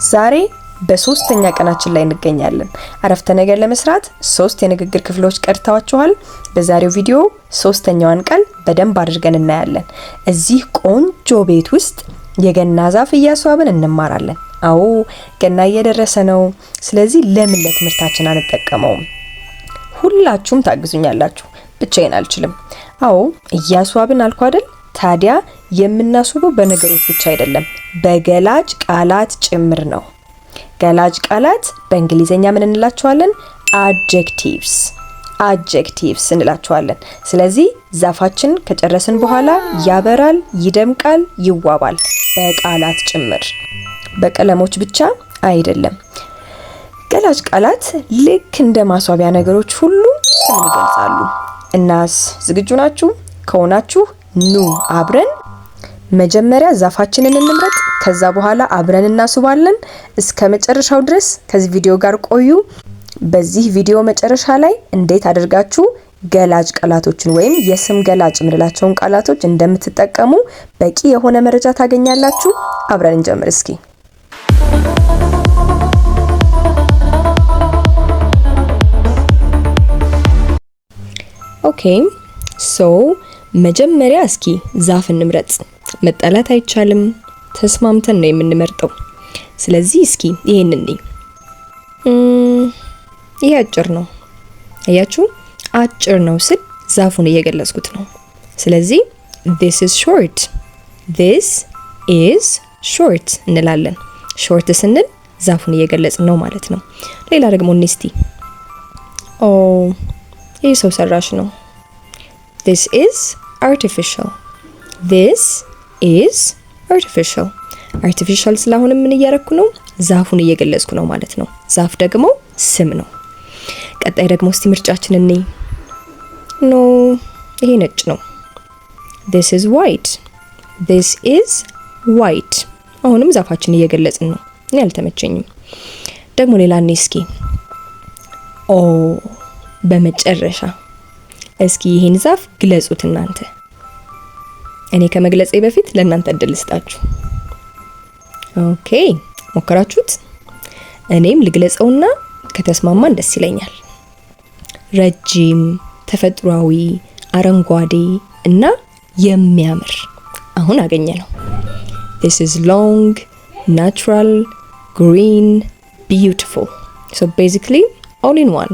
ዛሬ በሶስተኛ ቀናችን ላይ እንገኛለን። አረፍተ ነገር ለመስራት 3 የንግግር ክፍሎች ቀርተዋችኋል። በዛሬው ቪዲዮ ሶስተኛዋን ቃል በደንብ አድርገን እናያለን። እዚህ ቆንጆ ቤት ውስጥ የገና ዛፍ እያስዋብን እንማራለን። አዎ ገና እየደረሰ ነው። ስለዚህ ለምን ለትምህርታችን አንጠቀመውም? ሁላችሁም ታግዙኛላችሁ። ብቻዬን አልችልም። አዎ እያስዋብን አልኩ አይደል? ታዲያ የምናስውበው በነገሮች ብቻ አይደለም፣ በገላጭ ቃላት ጭምር ነው። ገላጭ ቃላት በእንግሊዘኛ ምን እንላቸዋለን? አድጀክቲቭስ እንላቸዋለን። ስለዚህ ዛፋችን ከጨረስን በኋላ ያበራል፣ ይደምቃል፣ ይዋባል፣ በቃላት ጭምር፣ በቀለሞች ብቻ አይደለም። ገላጭ ቃላት ልክ እንደ ማስዋቢያ ነገሮች ሁሉ ስምን ይገልጻሉ። እናስ ዝግጁ ናችሁ? ከሆናችሁ ኑ አብረን መጀመሪያ ዛፋችንን እንምረጥ። ከዛ በኋላ አብረን እናስውባለን። እስከ መጨረሻው ድረስ ከዚህ ቪዲዮ ጋር ቆዩ። በዚህ ቪዲዮ መጨረሻ ላይ እንዴት አድርጋችሁ ገላጭ ቃላቶችን ወይም የስም ገላጭ የምንላቸውን ቃላቶች እንደምትጠቀሙ በቂ የሆነ መረጃ ታገኛላችሁ። አብረን እንጀምር እስኪ። ኦኬ ሶ መጀመሪያ እስኪ ዛፍ እንምረጥ። መጣላት አይቻልም። ተስማምተን ነው የምንመርጠው። ስለዚህ እስኪ ይሄንን ነኝ። ይሄ አጭር ነው። አያችሁ? አጭር ነው ስል ዛፉን እየገለጽኩት ነው። ስለዚህ this is short እንላለን። short ስንል ዛፉን እየገለጽን ነው ማለት ነው። ሌላ ደግሞ እስቲ ይሄ ሰው ሰራሽ ነው። this is artificial ስለሆነ ምን እያረኩ ነው? ዛፉን እየገለጽኩ ነው ማለት ነው። ዛፍ ደግሞ ስም ነው። ቀጣይ ደግሞ እስቲ ምርጫችንን እንይ። ይሄ ነጭ ነው። this is white አሁንም ዛፋችን እየገለጽን ነው። እኔ አልተመቸኝም። ደግሞ ሌላ እስኪ በመጨረሻ እስኪ ይሄን ዛፍ ግለጹት እናንተ። እኔ ከመግለጼ በፊት ለእናንተ እድል ልስጣችሁ። ኦኬ ሞከራችሁት? እኔም ልግለጸውና ከተስማማን ደስ ይለኛል። ረጅም፣ ተፈጥሯዊ፣ አረንጓዴ እና የሚያምር። አሁን አገኘ ነው። this is long, natural, green, beautiful. so basically all in one.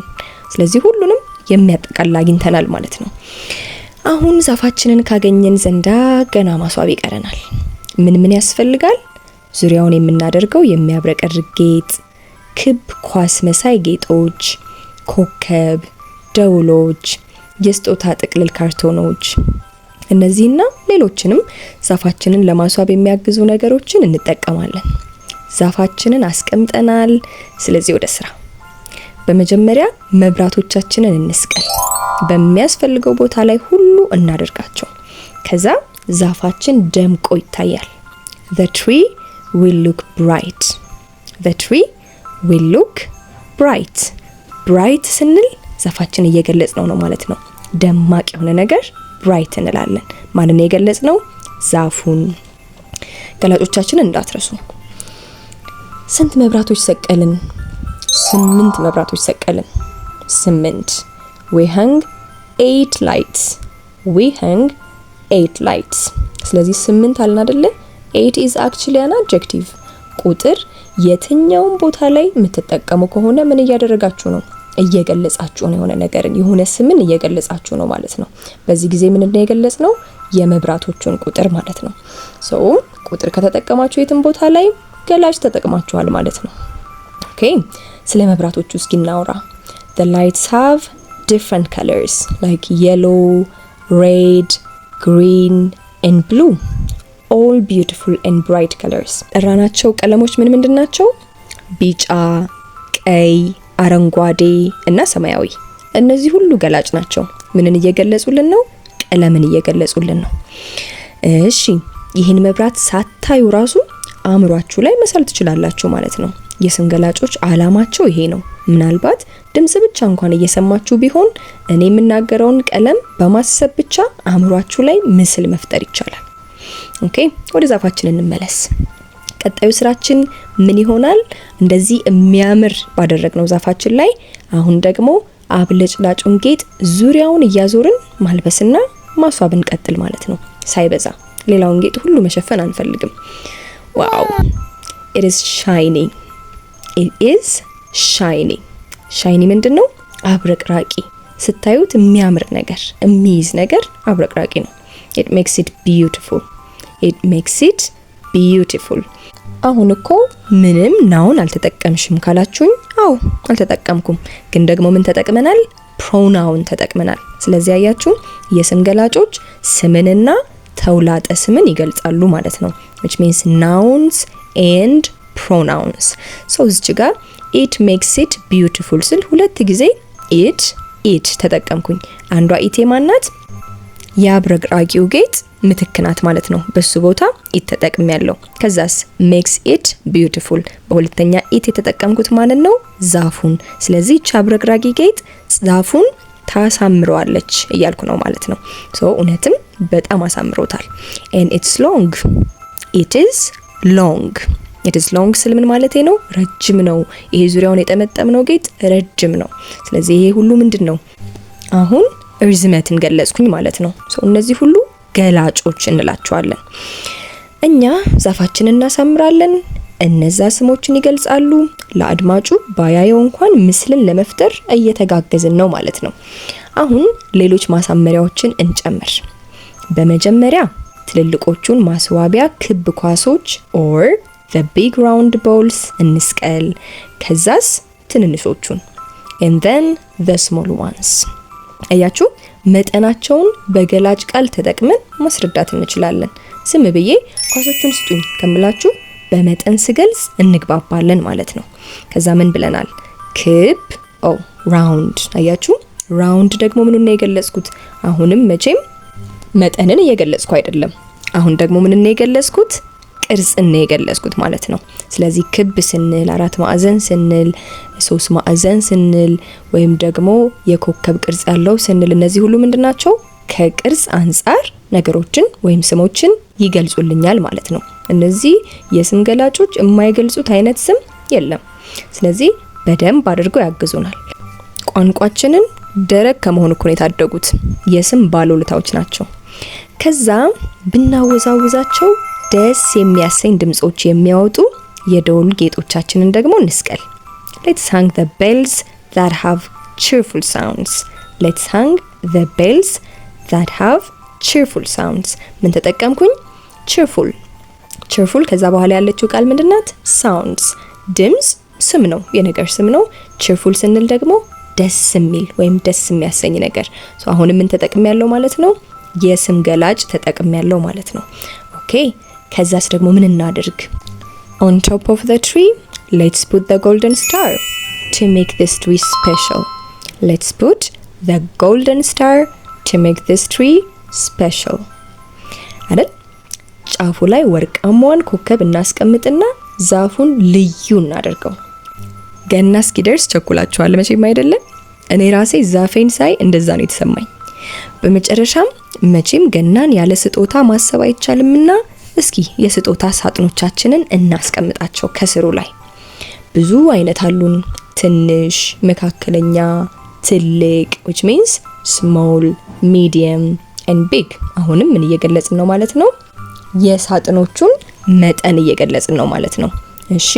ስለዚህ ሁሉንም የሚያጠቃልል አግኝተናል ማለት ነው። አሁን ዛፋችንን ካገኘን ዘንዳ ገና ማስዋብ ይቀረናል። ምን ያስፈልጋል? ዙሪያውን የምናደርገው የሚያብረቀርቅ ጌጥ፣ ክብ ኳስ መሳይ ጌጦች፣ ኮከብ፣ ደውሎች፣ የስጦታ ጥቅልል ካርቶኖች፣ እነዚህና ሌሎችንም ዛፋችንን ለማስዋብ የሚያግዙ ነገሮችን እንጠቀማለን። ዛፋችንን አስቀምጠናል። ስለዚህ ወደ ስራ። በመጀመሪያ መብራቶቻችንን እንስቀል። በሚያስፈልገው ቦታ ላይ ሁሉ እናደርጋቸው። ከዛ ዛፋችን ደምቆ ይታያል። the tree will look bright bright ስንል ዛፋችን እየገለጽነው ነው ማለት ነው። ደማቅ የሆነ ነገር bright እንላለን። ማንን የገለጽነው? ዛፉን። ገላጮቻችንን እንዳትረሱ። ስንት መብራቶች ሰቀልን? 8 መብራቶች ሰቀልን። 8 we hung 8 lights ስለዚህ 8 አልን አይደለ? 8 is actually an adjective። ቁጥር የትኛውን ቦታ ላይ የምትጠቀሙ ከሆነ ምን እያደረጋችሁ ነው? እየገለጻችሁ ነው። የሆነ ነገርን የሆነ ስምን እየገለጻችሁ ነው ማለት ነው። በዚህ ጊዜ ምን እንደገለጽነው? የመብራቶቹን ቁጥር ማለት ነው። so ቁጥር ከተጠቀማችሁ የትም ቦታ ላይ ገላጭ ተጠቅማችኋል ማለት ነው። ኦኬ ስለ መብራቶቹ እስኪ እናውራ። the lights have different colors like yellow, red, green and blue. all beautiful and bright colors. ጠራናቸው ቀለሞች ምንድን ናቸው? ቢጫ፣ ቀይ፣ አረንጓዴ እና ሰማያዊ። እነዚህ ሁሉ ገላጭ ናቸው። ምንን እየገለጹልን ነው? ቀለምን እየገለጹልን ነው። እሺ ይህን መብራት ሳታዩ ራሱ አእምሯችሁ ላይ መሳል ትችላላችሁ ማለት ነው። የስም ገላጮች አላማቸው ይሄ ነው። ምናልባት ድምጽ ብቻ እንኳን እየሰማችሁ ቢሆን እኔ የምናገረውን ቀለም በማሰብ ብቻ አእምሯችሁ ላይ ምስል መፍጠር ይቻላል። ኦኬ ወደ ዛፋችን እንመለስ። ቀጣዩ ስራችን ምን ይሆናል? እንደዚህ የሚያምር ባደረግነው ዛፋችን ላይ አሁን ደግሞ አብለጭላጩን ጌጥ ዙሪያውን እያዞርን ማልበስና ማስዋብ እንቀጥል ማለት ነው። ሳይበዛ ሌላውን ጌጥ ሁሉ መሸፈን አንፈልግም። ዋው! it is shiny. it is shiny. shiny ምንድነው? አብረቅራቂ፣ ስታዩት የሚያምር ነገር፣ የሚይዝ ነገር አብረቅራቂ ነው። it makes it beautiful. it makes it beautiful. አሁን እኮ ምንም ናውን አልተጠቀምሽም ካላችሁኝ፣ አዎ አልተጠቀምኩም፣ ግን ደግሞ ምን ተጠቅመናል? ፕሮናውን ተጠቅመናል። ስለዚህ አያችሁ የስም ገላጮች ስምንና ተውላጠ ስምን ይገልጻሉ ማለት ነው። which means nouns and pronouns. so እዚህ ጋር it makes it beautiful ስል ሁለት ጊዜ it ተጠቀምኩኝ። አንዷ ኢቴ ማናት? የአብረቅራቂው ጌጥ ምትክናት ማለት ነው። በሱ ቦታ it ተጠቅሜያለሁ። ከዛስ makes it beautiful በሁለተኛ it የተጠቀምኩት ማለት ነው ዛፉን። ስለዚህ አብረቅራቂ ጌጥ ዛፉን ታሳምረዋለች እያልኩ ነው ማለት ነው። so እውነትም በጣም አሳምሮታል። and it's long. it is long. it is long ስል ምን ማለቴ ነው? ረጅም ነው። ይሄ ዙሪያውን የጠመጠምነው ጌጥ ረጅም ነው። ስለዚህ ይሄ ሁሉ ምንድነው? አሁን እርዝመትን ገለጽኩኝ ማለት ነው። እነዚህ ሁሉ ገላጮች እንላቸዋለን። እኛ ዛፋችንን እናሳምራለን፣ እነዛ ስሞችን ይገልጻሉ። ለአድማጩ ባያየው እንኳን ምስልን ለመፍጠር እየተጋገዝን ነው ማለት ነው። አሁን ሌሎች ማሳመሪያዎችን እንጨምር። በመጀመሪያ ትልልቆቹን ማስዋቢያ ክብ ኳሶች or the big round balls እንስቀል። ከዛስ ትንንሾቹን and then the small ones። አያችሁ መጠናቸውን በገላጭ ቃል ተጠቅመን ማስረዳት እንችላለን። ዝም ብዬ ኳሶቹን ስጡኝ ከምላችሁ በመጠን ስገልጽ እንግባባለን ማለት ነው። ከዛ ምን ብለናል? ክብ round። አያችሁ round ደግሞ ምኑን ነው የገለጽኩት? አሁንም መቼም መጠንን እየገለጽኩ አይደለም። አሁን ደግሞ ምንን ነው የገለጽኩት? ቅርጽን ነው የገለጽኩት ማለት ነው። ስለዚህ ክብ ስንል፣ አራት ማዕዘን ስንል፣ ሶስት ማዕዘን ስንል ወይም ደግሞ የኮከብ ቅርጽ ያለው ስንል እነዚህ ሁሉ ምንድናቸው? ከቅርጽ አንፃር ነገሮችን ወይም ስሞችን ይገልጹልኛል ማለት ነው። እነዚህ የስም ገላጮች የማይገልጹት አይነት ስም የለም። ስለዚህ በደንብ አድርገው ያግዙናል። ቋንቋችንን ደረቅ ከመሆኑ እኮ ነው የታደጉት። የስም ባለውለታዎች ናቸው። ከዛ ብናወዛውዛቸው ደስ የሚያሰኝ ድምጾች የሚያወጡ የደወል ጌጦቻችንን ደግሞ እንስቀል። let's hang the bells that have cheerful sounds. let's hang the bells that have cheerful sounds. ምን ተጠቀምኩኝ? cheerful ከዛ በኋላ ያለችው ቃል ምንድናት? sounds። ድምጽ ስም ነው፣ የነገር ስም ነው። cheerful ስንል ደግሞ ደስ የሚል ወይም ደስ የሚያሰኝ ነገር። አሁንም ምን ተጠቅሜያለሁ ማለት ነው? የስም ገላጭ ተጠቅሜያለሁ ማለት ነው። ኦኬ ከዛስ ደግሞ ምን እናድርግ? on top of the tree let's put the golden star to make this tree special. let's put the golden star to make this tree special. አይደል? ጫፉ ላይ ወርቃማዋን ኮከብ እናስቀምጥና ዛፉን ልዩ እናደርገው። ገና እስኪደርስ ቸኩላችኋል መቼም አይደለም? እኔ ራሴ ዛፌን ሳይ እንደዛ ነው የተሰማኝ። በመጨረሻም መቼም ገናን ያለ ስጦታ ማሰብ አይቻልምና እስኪ የስጦታ ሳጥኖቻችንን እናስቀምጣቸው ከስሩ ላይ። ብዙ አይነት አሉን። ትንሽ፣ መካከለኛ፣ ትልቅ which means small, medium and big። አሁንም ምን እየገለጽን ነው ማለት ነው? የሳጥኖቹን መጠን እየገለጽን ነው ማለት ነው። እሺ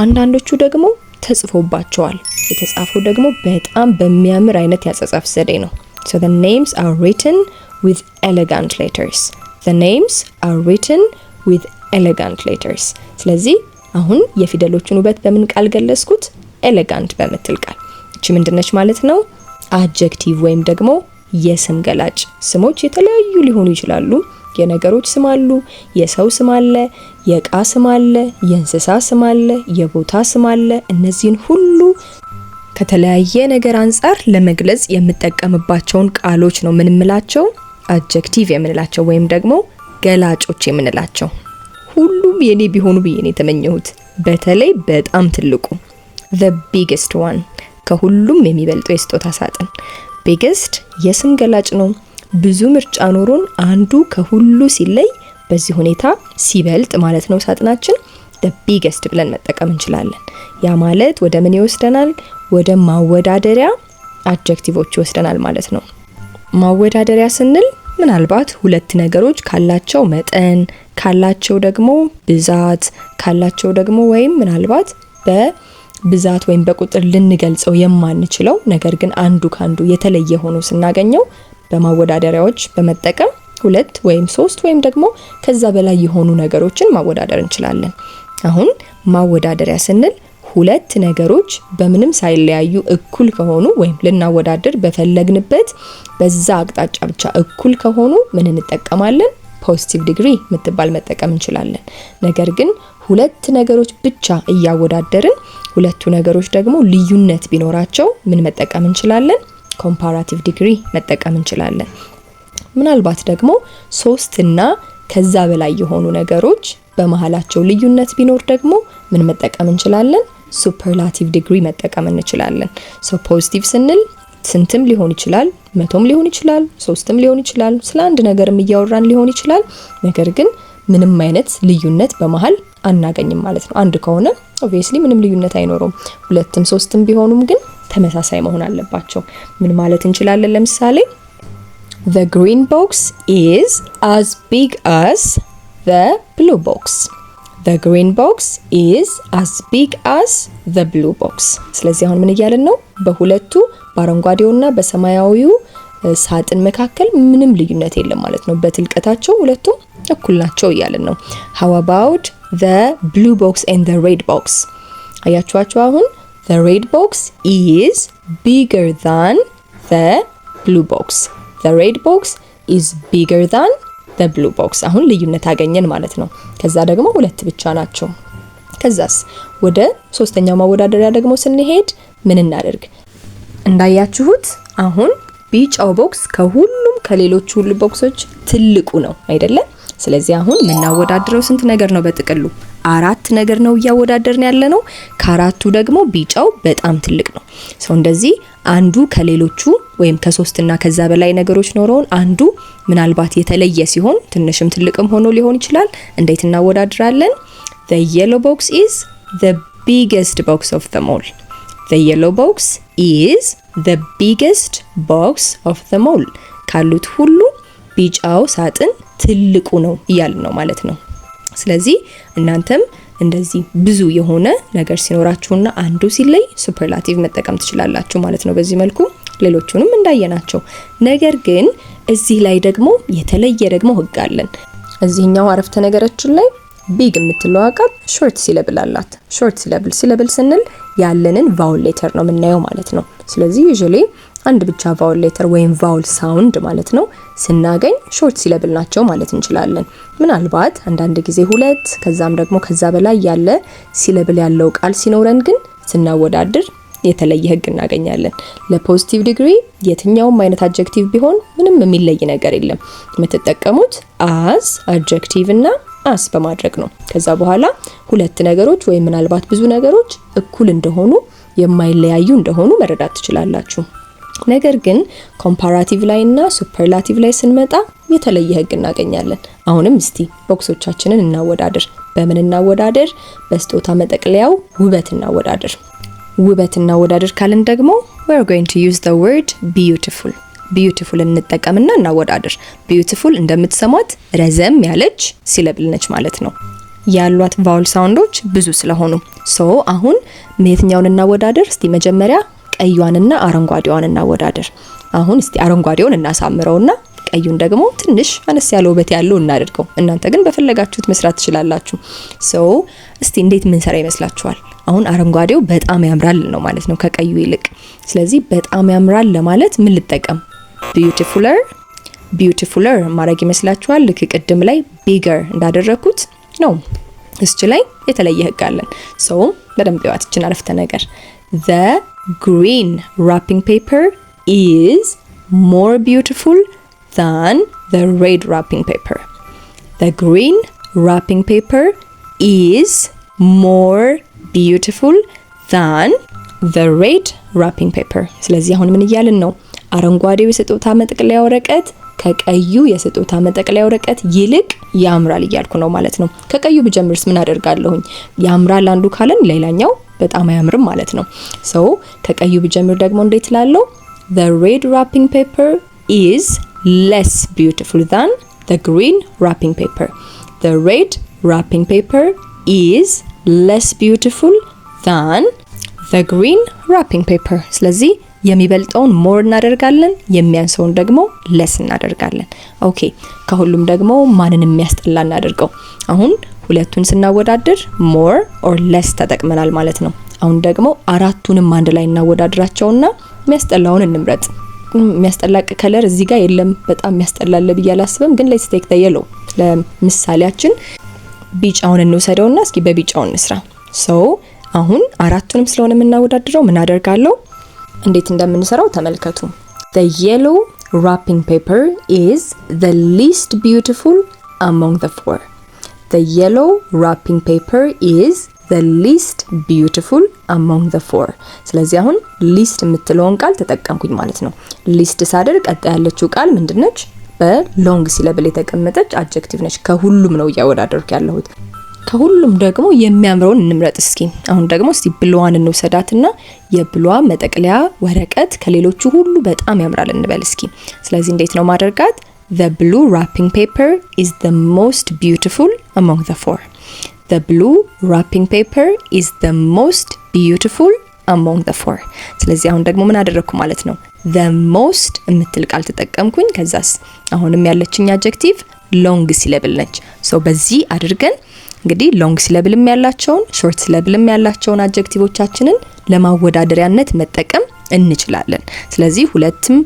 አንዳንዶቹ ደግሞ ተጽፎባቸዋል። የተጻፈው ደግሞ በጣም በሚያምር አይነት ያጻጻፍ ዘዴ ነው። so the names are written with elegant letters. the names are written with elegant letters. ስለዚህ አሁን የፊደሎቹን ውበት በምን ቃል ገለጽኩት? elegant በመትል ቃል። እቺ ምንድነች ማለት ነው? adjective ወይም ደግሞ የስም ገላጭ። ስሞች የተለያዩ ሊሆኑ ይችላሉ። የነገሮች ስም አሉ፣ የሰው ስም አለ፣ የእቃ ስም አለ፣ የእንስሳ ስም አለ፣ የቦታ ስም አለ። እነዚህን ሁሉ ከተለያየ ነገር አንፃር ለመግለጽ የምጠቀምባቸውን ቃሎች ነው ምን እንላቸው? አድጀክቲቭ የምንላቸው ወይም ደግሞ ገላጮች የምንላቸው። ሁሉም የኔ ቢሆኑ ብዬ ነው የተመኘሁት። በተለይ በጣም ትልቁ the biggest one ከሁሉም የሚበልጠው የስጦታ ሳጥን። biggest የስም ገላጭ ነው። ብዙ ምርጫ ኖሮን አንዱ ከሁሉ ሲለይ በዚህ ሁኔታ ሲበልጥ ማለት ነው ሳጥናችን the biggest ብለን መጠቀም እንችላለን። ያ ማለት ወደ ምን ይወስደናል? ወደ ማወዳደሪያ አድጀክቲቮች ይወስደናል ማለት ነው። ማወዳደሪያ ስንል ምናልባት ሁለት ነገሮች ካላቸው መጠን፣ ካላቸው ደግሞ ብዛት፣ ካላቸው ደግሞ ወይም ምናልባት በብዛት ወይም በቁጥር ልንገልጸው የማንችለው ነገር ግን አንዱ ካንዱ የተለየ ሆኖ ስናገኘው በማወዳደሪያዎች በመጠቀም ሁለት ወይም ሶስት ወይም ደግሞ ከዛ በላይ የሆኑ ነገሮችን ማወዳደር እንችላለን። አሁን ማወዳደሪያ ስንል ሁለት ነገሮች በምንም ሳይለያዩ እኩል ከሆኑ ወይም ልናወዳደር በፈለግንበት በዛ አቅጣጫ ብቻ እኩል ከሆኑ ምን እንጠቀማለን? ፖዚቲቭ ዲግሪ ምትባል መጠቀም እንችላለን። ነገር ግን ሁለት ነገሮች ብቻ እያወዳደርን ሁለቱ ነገሮች ደግሞ ልዩነት ቢኖራቸው ምን መጠቀም እንችላለን? ኮምፓራቲቭ ዲግሪ መጠቀም እንችላለን። ምናልባት ደግሞ ሶስት እና ከዛ በላይ የሆኑ ነገሮች በመሃላቸው ልዩነት ቢኖር ደግሞ ምን መጠቀም እንችላለን? ሱፐርላቲቭ ዲግሪ መጠቀም እንችላለን። ሶ ፖዚቲቭ ስንል ስንትም ሊሆን ይችላል፣ መቶም ሊሆን ይችላል፣ ሶስትም ሊሆን ይችላል፣ ስለ አንድ ነገርም እያወራን ሊሆን ይችላል። ነገር ግን ምንም አይነት ልዩነት በመሃል አናገኝም ማለት ነው። አንድ ከሆነ ኦብቪየስሊ ምንም ልዩነት አይኖረውም። ሁለትም ሶስትም ቢሆኑም ግን ተመሳሳይ መሆን አለባቸው። ምን ማለት እንችላለን? ለምሳሌ the green box is as big as the blue box. The green box is as big as the blue box. ስለዚህ አሁን ምን እያልን ነው? በሁለቱ በአረንጓዴውና በሰማያዊው ሳጥን መካከል ምንም ልዩነት የለም ማለት ነው። በትልቀታቸው ሁለቱም እኩል ናቸው እያልን ነው። How about the blue box and the red box? አያችኋቸው? አሁን the red box is bigger than the blue box. The red box is bigger than the blue box. አሁን ልዩነት አገኘን ማለት ነው። ከዛ ደግሞ ሁለት ብቻ ናቸው። ከዛስ ወደ ሶስተኛው ማወዳደሪያ ደግሞ ስንሄድ ምን እናደርግ? እንዳያችሁት አሁን ቢጫው ቦክስ ከሁሉም ከሌሎች ሁሉ ቦክሶች ትልቁ ነው አይደለ? ስለዚህ አሁን የምናወዳድረው ስንት ነገር ነው? በጥቅሉ አራት ነገር ነው እያወዳደርን ያለ ነው። ከአራቱ ደግሞ ቢጫው በጣም ትልቅ ነው። ሰው እንደዚህ አንዱ ከሌሎቹ ወይም ከሶስትና ከዛ በላይ ነገሮች ኖረውን አንዱ ምናልባት የተለየ ሲሆን ትንሽም ትልቅም ሆኖ ሊሆን ይችላል። እንዴት እናወዳድራለን? The yellow box is the biggest box of them all. The yellow box is the biggest box of them all. ካሉት ሁሉ ቢጫው ሳጥን ትልቁ ነው እያልን ነው ማለት ነው። ስለዚህ እናንተም እንደዚህ ብዙ የሆነ ነገር ሲኖራችሁና አንዱ ሲለይ ሱፐርላቲቭ መጠቀም ትችላላችሁ ማለት ነው። በዚህ መልኩ ሌሎቹንም እንዳየናቸው። ነገር ግን እዚህ ላይ ደግሞ የተለየ ደግሞ ህግ አለን። እዚህኛው አረፍተ ነገራችን ላይ ቢግ የምትለው ቃል ሾርት ሲለብል አላት። ሾርት ሲለብል ስንል ያለንን ቫውል ሌተር ነው የምናየው ማለት ነው። ስለዚህ ዩዥሊ አንድ ብቻ ቫውል ሌተር ወይም ቫውል ሳውንድ ማለት ነው ስናገኝ ሾርት ሲለብል ናቸው ማለት እንችላለን። ምናልባት አንዳንድ ጊዜ ሁለት ከዛም ደግሞ ከዛ በላይ ያለ ሲለብል ያለው ቃል ሲኖረን ግን ስናወዳድር የተለየ ህግ እናገኛለን። ለፖዚቲቭ ዲግሪ የትኛውም አይነት አድጀክቲቭ ቢሆን ምንም የሚለይ ነገር የለም። የምትጠቀሙት as አድጀክቲቭ እና as በማድረግ ነው። ከዛ በኋላ ሁለት ነገሮች ወይም ምናልባት ብዙ ነገሮች እኩል እንደሆኑ የማይለያዩ እንደሆኑ መረዳት ትችላላችሁ። ነገር ግን ኮምፓራቲቭ ላይ እና ሱፐርላቲቭ ላይ ስንመጣ የተለየ ህግ እናገኛለን። አሁንም እስቲ ቦክሶቻችንን እናወዳድር። በምን እናወዳድር? በስጦታ መጠቅለያው ውበት እናወዳድር። ውበት እናወዳድር ካልን ደግሞ we are going to use the word beautiful. beautiful እንጠቀምና እናወዳድር። beautiful እንደምትሰማት ረዘም ያለች ሲለብል ነች ማለት ነው። ያሏት ቫውል ሳውንዶች ብዙ ስለሆኑ አሁን የትኛውን እናወዳድር? እስቲ መጀመሪያ ቀዩንና አረንጓዴውን እናወዳድር። አሁን እስቲ አረንጓዴውን እናሳምረውና ቀዩን ደግሞ ትንሽ አነስ ያለ ውበት ያለው እናድርገው። እናንተ ግን በፈለጋችሁት መስራት ትችላላችሁ። እስቲ እንዴት ምን ሰራ ይመስላችኋል? አሁን አረንጓዴው በጣም ያምራል ነው ማለት ነው ከቀዩ ይልቅ። ስለዚህ በጣም ያምራል ለማለት ምን ልጠቀም? beautifuler ማድረግ ይመስላችኋል? ልክ ቅድም ላይ bigger እንዳደረኩት ነው። እስቲ ላይ የተለየ ህግ አለን። በደንብ ያዋትችን አረፍተ ነገር the green wrapping paper is more beautiful than the red wrapping paper. The green wrapping paper is more beautiful than the red wrapping paper. ስለዚህ አሁን ምን እያልን ነው? አረንጓዴው የስጦታ መጠቅለያ ወረቀት ከቀዩ የስጦታ መጠቅለያ ወረቀት ይልቅ ያምራል እያልኩ ነው ማለት ነው። ከቀዩ ብጀምርስ ምን አደርጋለሁኝ? ያምራል አንዱ ካለን ሌላኛው በጣም አያምርም ማለት ነው። ሶ ከቀዩ ብጀምር ደግሞ እንዴት ላለው the red wrapping paper is less beautiful than the green wrapping paper. The red wrapping paper is less beautiful than the green wrapping paper. ስለዚህ የሚበልጠውን more እናደርጋለን፣ የሚያንሰውን ደግሞ less እናደርጋለን። ኦኬ ከሁሉም ደግሞ ማንን የሚያስጠላ እናደርገው? አሁን ሁለቱን ስናወዳድር more or less ተጠቅመናል ማለት ነው። አሁን ደግሞ አራቱንም አንድ ላይ እናወዳድራቸውና የሚያስጠላውን እንምረጥ። የሚያስጠላ ከለር እዚህ ጋር የለም፣ በጣም የሚያስጠላል ብዬ አላስብም። ግን let's take the yellow። ለምሳሌያችን ቢጫውን እንውሰደውና እስኪ በቢጫው እንስራ። ሶ አሁን አራቱንም ስለሆነ የምናወዳድረው ምን አደርጋለሁ? እንዴት እንደምንሰራው ተመልከቱ። The yellow wrapping paper is the least beautiful among the four. The yellow wrapping paper is the least beautiful among the four. ስለዚህ አሁን least የምትለውን ቃል ተጠቀምኩኝ ማለት ነው። least ሳደርግ ቀጣይ ያለችው ቃል ምንድነች? በሎንግ ሲለብል የተቀመጠች አድጀክቲቭ ነች። ከሁሉም ነው እያወዳደርኩ ያለሁት። ከሁሉም ደግሞ የሚያምረውን እንምረጥ እስኪ። አሁን ደግሞ እስቲ ብሏን እንውሰዳትና የብሏ መጠቅለያ ወረቀት ከሌሎቹ ሁሉ በጣም ያምራል እንበል እስኪ። ስለዚህ እንዴት ነው ማድረጋት? The blue wrapping paper is the most beautiful among the four. The blue wrapping paper is the most beautiful among the four. ስለዚህ አሁን ደግሞ ምን አደረኩ ማለት ነው? The most የምትል ቃል ተጠቀምኩኝ። ከዛስ አሁንም ያለችኝ አድጀክቲቭ ሎንግ ሲለብል ነች። ሶ በዚህ አድርገን እንግዲህ ሎንግ ሲለብልም ያላቸውን ሾርት ሲለብልም ያላቸውን አድጀክቲቮቻችንን ለማወዳደሪያነት መጠቀም እንችላለን። ስለዚህ ሁለትም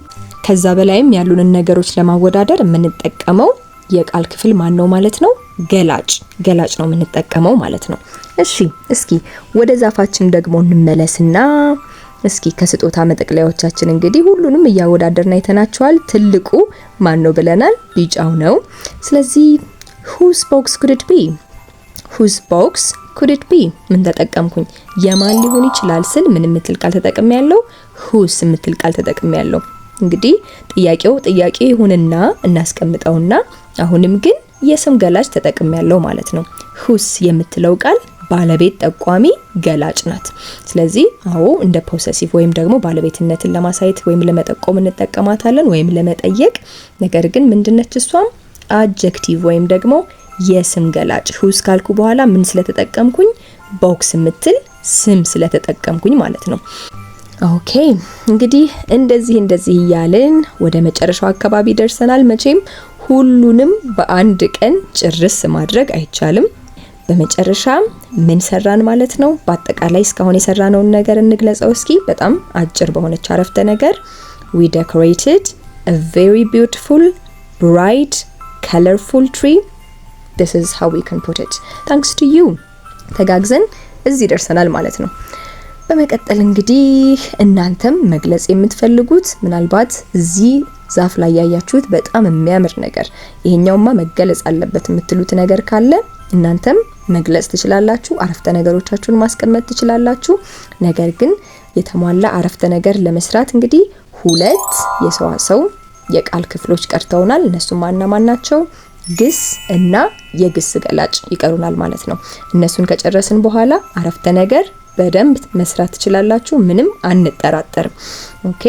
ከዛ በላይም ያሉንን ነገሮች ለማወዳደር የምንጠቀመው የቃል ክፍል ማን ነው ማለት ነው? ገላጭ ነው የምንጠቀመው ማለት ነው። እሺ እስኪ ወደ ዛፋችን ደግሞ እንመለስና እስኪ ከስጦታ መጠቅለያዎቻችን እንግዲህ ሁሉንም እያወዳደርና አይተናቸዋል። ትልቁ ማን ነው ብለናል? ቢጫው ነው። ስለዚህ whose box could it be? whose box could it be? ምን ተጠቀምኩኝ? የማን ሊሆን ይችላል ስል ምን የምትል ቃል ተጠቅሜያለሁ? whose የምትል ቃል ተጠቅሜያለሁ። እንግዲህ ጥያቄው ጥያቄ ይሁንና እናስቀምጠውና አሁንም ግን የስም ገላጭ ተጠቅሜያለሁ ማለት ነው። whose የምትለው ቃል ባለቤት ጠቋሚ ገላጭ ናት። ስለዚህ አዎ እንደ ፖሰሲቭ ወይም ደግሞ ባለቤትነትን ለማሳየት ወይም ለመጠቆም እንጠቀማታለን ወይም ለመጠየቅ። ነገር ግን ምንድነች እሷም? አድጀክቲቭ ወይም ደግሞ የስም ገላጭ። whose ካልኩ በኋላ ምን ስለተጠቀምኩኝ? ቦክስ የምትል ስም ስለተጠቀምኩኝ ማለት ነው። ኦኬ እንግዲህ እንደዚህ እያልን ወደ መጨረሻው አካባቢ ደርሰናል። መቼም ሁሉንም በአንድ ቀን ጭርስ ማድረግ አይቻልም። በመጨረሻ ምን ሰራን ማለት ነው? በአጠቃላይ እስካሁን የሰራነውን ነገር እንግለጸው እስኪ በጣም አጭር በሆነች አረፍተ ነገር። We decorated a very beautiful, bright, colorful tree. This is how we can put it. Thanks to you. ተጋግዘን እዚህ ደርሰናል ማለት ነው። በመቀጠል እንግዲህ እናንተም መግለጽ የምትፈልጉት ምናልባት እዚህ ዛፍ ላይ ያያችሁት በጣም የሚያምር ነገር ይሄኛውማ መገለጽ አለበት የምትሉት ነገር ካለ እናንተም መግለጽ ትችላላችሁ። አረፍተ ነገሮቻችሁን ማስቀመጥ ትችላላችሁ። ነገር ግን የተሟላ አረፍተ ነገር ለመስራት እንግዲህ ሁለት የሰዋሰው የቃል ክፍሎች ቀርተውናል። እነሱም ማን ናቸው? ግስ እና የግስ ገላጭ ይቀሩናል ማለት ነው። እነሱን ከጨረስን በኋላ አረፍተ ነገር በደንብ መስራት ትችላላችሁ። ምንም አንጠራጠርም። ኦኬ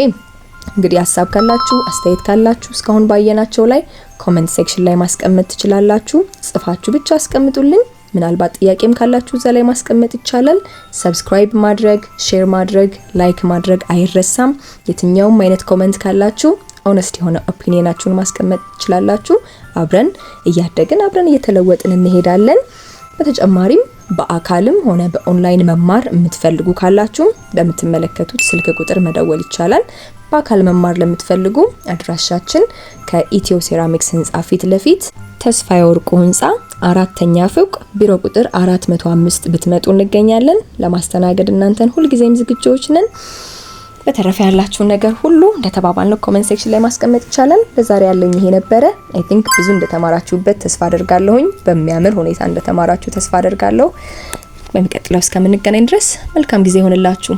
እንግዲህ ሐሳብ ካላችሁ አስተያየት ካላችሁ እስካሁን ባየናቸው ላይ ኮሜንት ሴክሽን ላይ ማስቀመጥ ትችላላችሁ። ጽፋችሁ ብቻ አስቀምጡልኝ። ምናልባት ጥያቄም ካላችሁ እዛ ላይ ማስቀመጥ ይቻላል። ሰብስክራይብ ማድረግ፣ ሼር ማድረግ፣ ላይክ ማድረግ አይረሳም። የትኛውም አይነት ኮሜንት ካላችሁ ኦነስት የሆነ ኦፒኒየናችሁን ማስቀመጥ ትችላላችሁ። አብረን እያደግን አብረን እየተለወጥን እንሄዳለን። በተጨማሪም በአካልም ሆነ በኦንላይን መማር የምትፈልጉ ካላችሁ በምትመለከቱት ስልክ ቁጥር መደወል ይቻላል። በአካል መማር ለምትፈልጉ አድራሻችን ከኢትዮ ሴራሚክስ ህንጻ ፊት ለፊት ተስፋዬ ወርቁ ህንጻ 4ኛ ፎቅ ቢሮ ቁጥር 405 ብትመጡ እንገኛለን። ለማስተናገድ እናንተን ሁልጊዜም ዝግጁዎች ነን። በተረፈ ያላችሁ ነገር ሁሉ እንደተባባልነው ኮሜንት ሴክሽን ላይ ማስቀመጥ ይቻላል። ለዛሬ ያለኝ ይሄ ነበረ። አይ ቲንክ ብዙ እንደተማራችሁበት ተስፋ አደርጋለሁኝ። በሚያምር ሁኔታ እንደተማራችሁ ተስፋ አደርጋለሁ። በሚቀጥለው እስከምንገናኝ ድረስ መልካም ጊዜ ይሁንላችሁ።